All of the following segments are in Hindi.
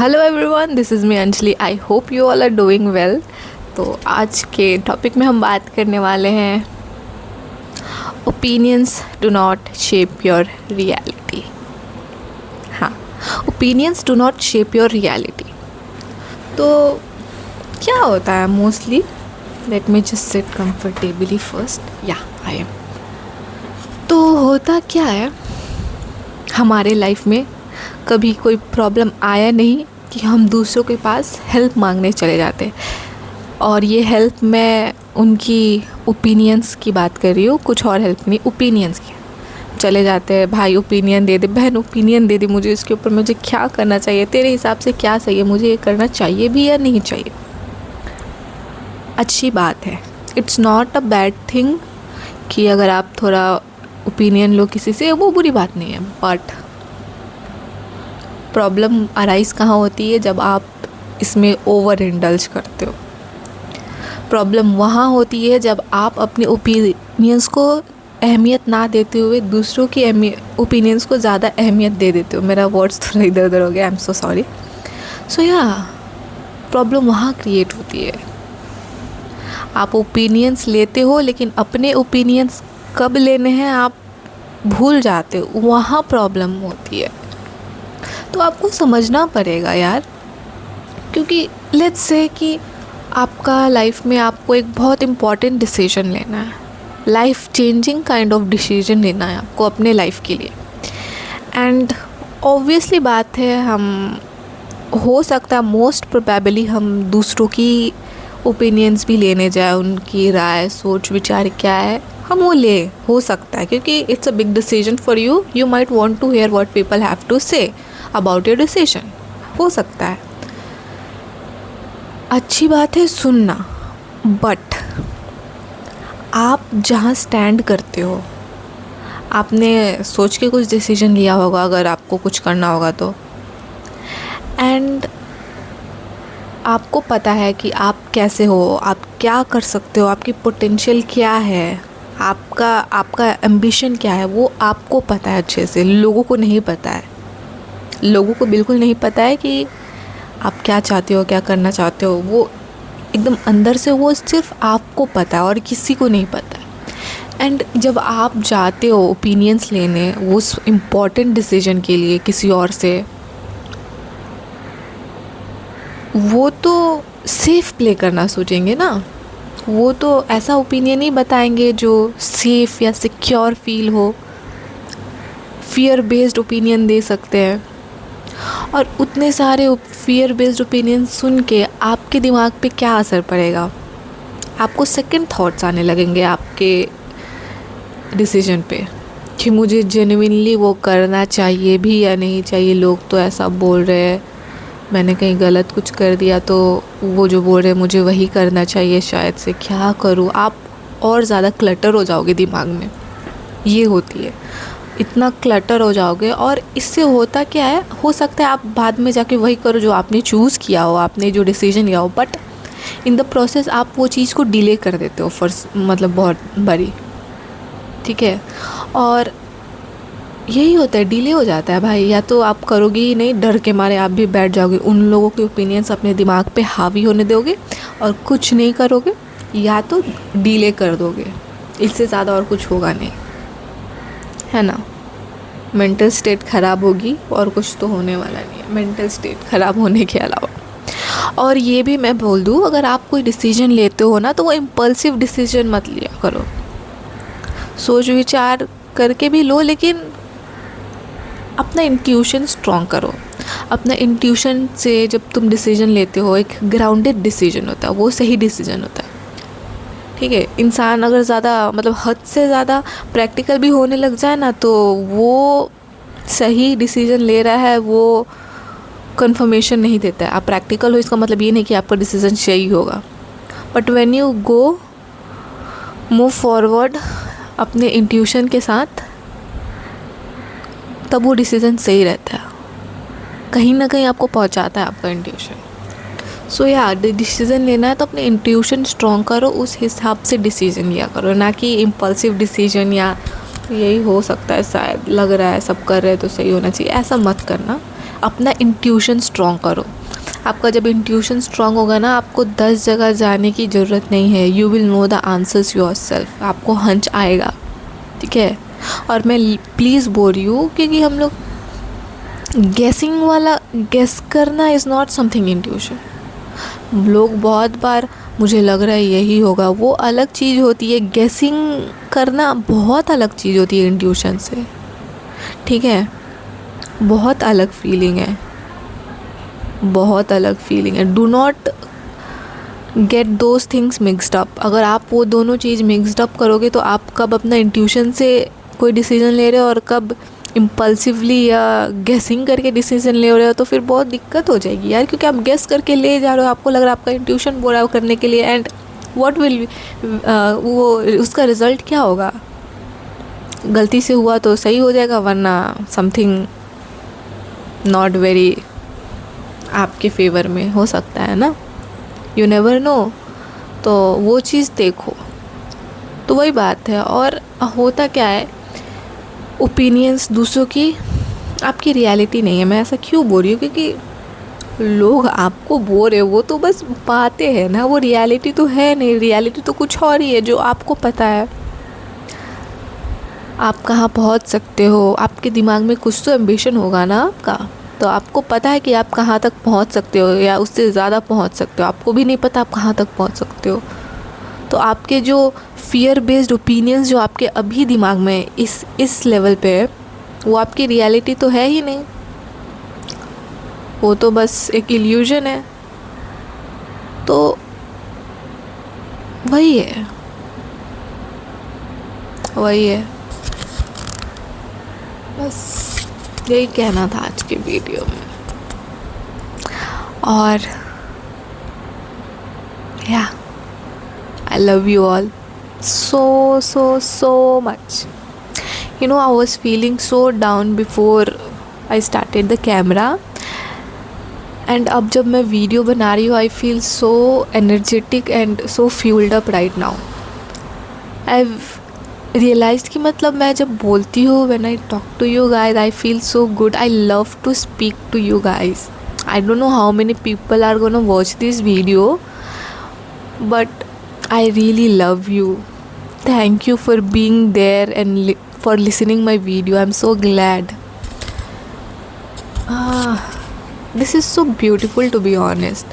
Hello everyone, this is me Anjali. I hope you all are doing well. तो आज के टॉपिक में हम बात करने वाले हैं opinions do not shape your reality. हाँ, opinions do not shape your reality. तो क्या होता है mostly, let me just sit comfortably first. या आई एम। तो होता क्या है, हमारे लाइफ में कभी कोई प्रॉब्लम आया नहीं कि हम दूसरों के पास हेल्प मांगने चले जाते। और ये हेल्प मैं उनकी ओपिनियंस की बात कर रही हूँ, कुछ और हेल्प नहीं, ओपिनियंस की। चले जाते हैं, भाई ओपिनियन दे दे, बहन ओपिनियन दे दे, मुझे इसके ऊपर मुझे क्या करना चाहिए, तेरे हिसाब से क्या सही है, मुझे ये करना चाहिए भी या नहीं चाहिए। अच्छी बात है, it's not a bad thing कि अगर आप थोड़ा ओपिनियन लो किसी से, वो बुरी बात नहीं है। बट प्रॉब्लम अराइज कहाँ होती है, जब आप इसमें ओवर इंडल्ज करते हो। प्रॉब्लम वहाँ होती है जब आप अपने ओपिनियंस को अहमियत ना देते हुए दूसरों की ओपिनियंस को ज़्यादा अहमियत दे देते हो। मेरा वर्ड्स थोड़ा इधर उधर हो गया, आई एम सो सॉरी। सो या प्रॉब्लम वहाँ क्रिएट होती है। आप ओपिनियंस लेते हो, लेकिन अपने ओपिनियंस कब लेने हैं आप भूल जाते हो, वहाँ प्रॉब्लम होती है। तो आपको समझना पड़ेगा यार, क्योंकि लेट्स से कि आपका लाइफ में आपको एक बहुत इम्पॉर्टेंट डिसीजन लेना है, life changing kind of decision लेना है आपको अपने लाइफ के लिए। एंड ऑब्वियसली बात है, हम हो सकता है मोस्ट प्रोबेबली हम दूसरों की ओपिनियंस भी लेने जाए, उनकी राय सोच विचार क्या है हम वो ले, हो सकता है, क्योंकि it's a big decision for you. You might want to hear what people have to say about your decision, हो सकता है। अच्छी बात है सुनना, बट आप जहाँ स्टैंड करते हो, आपने सोच के कुछ डिसीजन लिया होगा अगर आपको कुछ करना होगा तो, एंड आपको पता है कि आप कैसे हो, आप क्या कर सकते हो, आपकी पोटेंशियल क्या है, आपका एम्बिशन क्या है, वो आपको पता है अच्छे से। लोगों को नहीं पता है, लोगों को बिल्कुल नहीं पता है कि आप क्या चाहते हो, क्या करना चाहते हो। वो एकदम अंदर से वो सिर्फ आपको पता है और किसी को नहीं पता है। एंड जब आप जाते हो ओपिनियंस लेने उस इम्पॉर्टेंट डिसीजन के लिए किसी और से, वो तो सेफ़ प्ले करना सोचेंगे ना, वो तो ऐसा ओपिनियन ही बताएंगे जो सेफ़ या सिक्योर फील हो। फियर बेस्ड ओपिनियन दे सकते हैं, और उतने सारे फियर बेस्ड ओपिनियन सुन के आपके दिमाग पे क्या असर पड़ेगा, आपको सेकंड थॉट्स आने लगेंगे आपके डिसीजन पे कि मुझे जेन्युइनली वो करना चाहिए भी या नहीं चाहिए। लोग तो ऐसा बोल रहे हैं, मैंने कहीं गलत कुछ कर दिया तो वो जो बोल रहे हैं मुझे वही करना चाहिए शायद से, क्या करूँ। आप और ज़्यादा क्लटर हो जाओगे दिमाग में, ये होती है, इतना क्लटर हो जाओगे। और इससे होता क्या है, हो सकता है आप बाद में जाके वही करो जो आपने चूज़ किया हो, आपने जो डिसीजन लिया हो, बट इन द प्रोसेस आप वो चीज़ को डिले कर देते हो मतलब बहुत बड़ी, ठीक है। और यही होता है, डिले हो जाता है भाई। या तो आप करोगे ही नहीं, डर के मारे आप भी बैठ जाओगे, उन लोगों के ओपिनियंस अपने दिमाग पे हावी होने दोगे और कुछ नहीं करोगे, या तो डिले कर दोगे। इससे ज़्यादा और कुछ होगा नहीं, है ना। मेंटल स्टेट ख़राब होगी और कुछ तो होने वाला नहीं है मेंटल स्टेट ख़राब होने के अलावा। और ये भी मैं बोल दूँ, अगर आप कोई डिसीजन लेते हो ना, तो वो इम्पल्सिव डिसीजन मत लिया करो, सोच विचार करके भी लो, लेकिन अपना इंट्यूशन स्ट्रॉन्ग करो। अपना इंट्यूशन से जब तुम डिसीजन लेते हो, एक ग्राउंडेड डिसीजन होता है, वो सही डिसीजन होता है, ठीक है। इंसान अगर ज़्यादा मतलब हद से ज़्यादा प्रैक्टिकल भी होने लग जाए ना, तो वो सही डिसीजन ले रहा है, वो कंफर्मेशन नहीं देता है। आप प्रैक्टिकल हो इसका मतलब ये नहीं कि आपका डिसीजन सही होगा, but when you go move forward अपने इंट्यूशन के साथ, तब वो डिसीज़न सही रहता है, कहीं ना कहीं आपको पहुंचाता है आपका इंट्यूशन। सो या डिसीज़न लेना है तो अपने इंट्यूशन स्ट्रॉन्ग करो, उस हिसाब से डिसीज़न लिया करो, ना कि इम्पल्सिव डिसीजन या यही हो सकता है शायद, लग रहा है सब कर रहे हैं तो सही होना चाहिए, ऐसा मत करना। अपना इंट्यूशन स्ट्रॉन्ग करो। आपका जब इंट्यूशन स्ट्रॉन्ग होगा ना, आपको 10 जगह जाने की ज़रूरत नहीं है। You will know the answers yourself. आपको हंच आएगा, ठीक है। और मैं प्लीज़ बोल रही हूँ, क्योंकि हम लोग गेसिंग वाला, गेस करना इज़ नॉट समथिंग इंट्यूशन। लोग बहुत बार मुझे लग रहा है यही होगा, वो अलग चीज़ होती है। गेसिंग करना बहुत अलग चीज़ होती है इंट्यूशन से, ठीक है। बहुत अलग फीलिंग है, बहुत अलग फीलिंग है। Do not get those things mixed up. अगर आप वो दोनों चीज़ मिक्सड अप करोगे तो आप कब अपना इंट्यूशन से कोई डिसीजन ले रहे हो और कब इम्पल्सिवली या गेसिंग करके डिसीजन ले रहे हो, तो फिर बहुत दिक्कत हो जाएगी यार। क्योंकि आप गेस करके ले जा रहे हो, आपको लग रहा है आपका इंट्यूशन बोल रहा है करने के लिए, एंड व्हाट विल वो उसका रिज़ल्ट क्या होगा। गलती से हुआ तो सही हो जाएगा, वरना समथिंग नॉट वेरी आपके फेवर में हो सकता है ना। You never know. तो वो चीज़ देखो। तो वही बात है। और होता क्या है, ओपिनियंस दूसरों की आपकी रियलिटी नहीं है। मैं ऐसा क्यों बोल रही हूँ, क्योंकि लोग आपको बोल रहे, वो तो बस बातें हैं ना, वो रियलिटी तो है नहीं। रियलिटी तो कुछ और ही है जो आपको पता है। आप कहाँ पहुँच सकते हो, आपके दिमाग में कुछ तो एम्बिशन होगा ना आपका, तो आपको पता है कि आप कहाँ तक पहुँच सकते हो या उससे ज़्यादा पहुँच सकते हो। आपको भी नहीं पता आप कहाँ तक पहुँच सकते हो। तो आपके जो फियर बेस्ड ओपिनियंस जो आपके अभी दिमाग में इस लेवल पे है, वो आपकी रियलिटी तो है ही नहीं। वो तो बस एक इल्यूजन है। तो वही है, वही है। बस यही कहना था आज के वीडियो में। और या I love you all so much. You know, I was feeling so down before I started the camera, and अब जब मैं वीडियो बना रही हूँ, I feel so energetic and so fueled up right now. I've realized कि मतलब मैं जब बोलती हूँ, when I talk to you guys, I feel so good. I love to speak to you guys. I don't know how many people are gonna watch this video, but I really love you. Thank you for being there and for listening my video. I'm so glad. This is so beautiful, to be honest.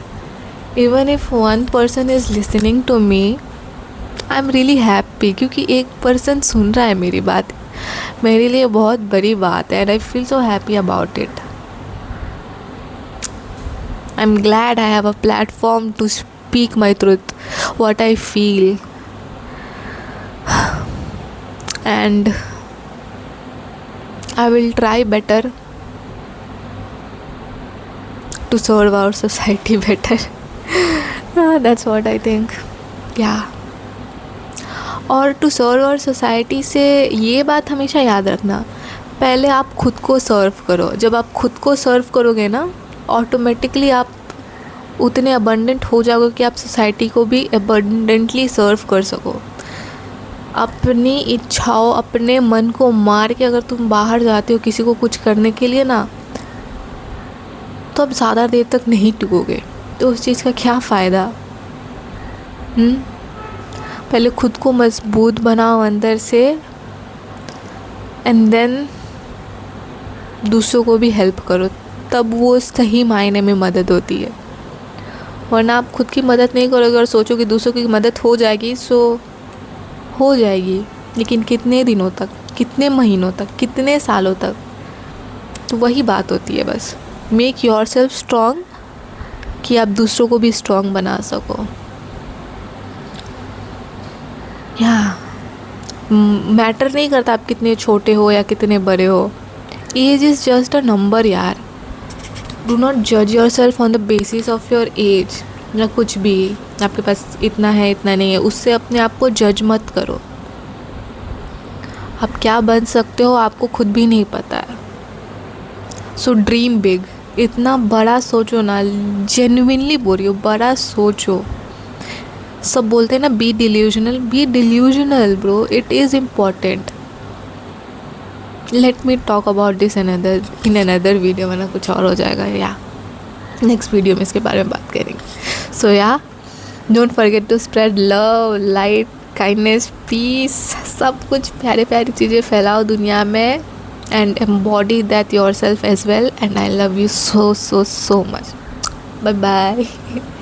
Even if one person is listening to me, I'm really happy, क्योंकि एक person सुन रहा है मेरी बात, मेरे लिए बहुत बड़ी बात है, and I feel so happy about it. I'm glad I have a platform to speak my truth, what I feel, and I will try better to serve our society better. That's what I think. Yeah. और टू सर्व और सोसाइटी से ये बात हमेशा याद रखना, पहले आप खुद को सर्व करो। जब आप खुद को सर्व करोगे ना, ऑटोमेटिकली आप उतने अबंडेंट हो जाओगे कि आप सोसाइटी को भी अबंडेंटली सर्व कर सको। अपनी इच्छाओं, अपने मन को मार के अगर तुम बाहर जाते हो किसी को कुछ करने के लिए ना, तो अब ज़्यादा देर तक नहीं टिकोगे। तो उस चीज़ का क्या फ़ायदा। पहले खुद को मजबूत बनाओ अंदर से, एंड देन दूसरों को भी हेल्प करो, तब वो सही मायने में मदद होती है। वरना आप खुद की मदद नहीं करोगे और सोचो कि दूसरों की मदद हो जाएगी, सो हो जाएगी, लेकिन कितने दिनों तक, कितने महीनों तक, कितने सालों तक। तो वही बात होती है, बस मेक योरसेल्फ स्ट्रॉन्ग कि आप दूसरों को भी स्ट्रॉन्ग बना सको। मैटर नहीं करता आप कितने छोटे हो या कितने बड़े हो। Age is just a number यार। डू नॉट जज yourself on the basis of your age, या कुछ भी आपके पास इतना है इतना नहीं है, उससे अपने आप को जज मत करो। आप क्या बन सकते हो आपको खुद भी नहीं पता है। सो ड्रीम बिग, इतना बड़ा सोचो ना, जेन्युइनली बोल रही हो, बड़ा सोचो। सब बोलते हैं ना be delusional bro, it is important. Let me talk about this another in another video, वरना कुछ और हो जाएगा। या नेक्स्ट वीडियो में इसके बारे में बात करेंगे। So ya don't forget to spread love, light, kindness, peace, सब कुछ प्यारे प्यारी चीज़ें फैलाओ दुनिया में, and embody that yourself as well. And I love you so so so much. Bye bye.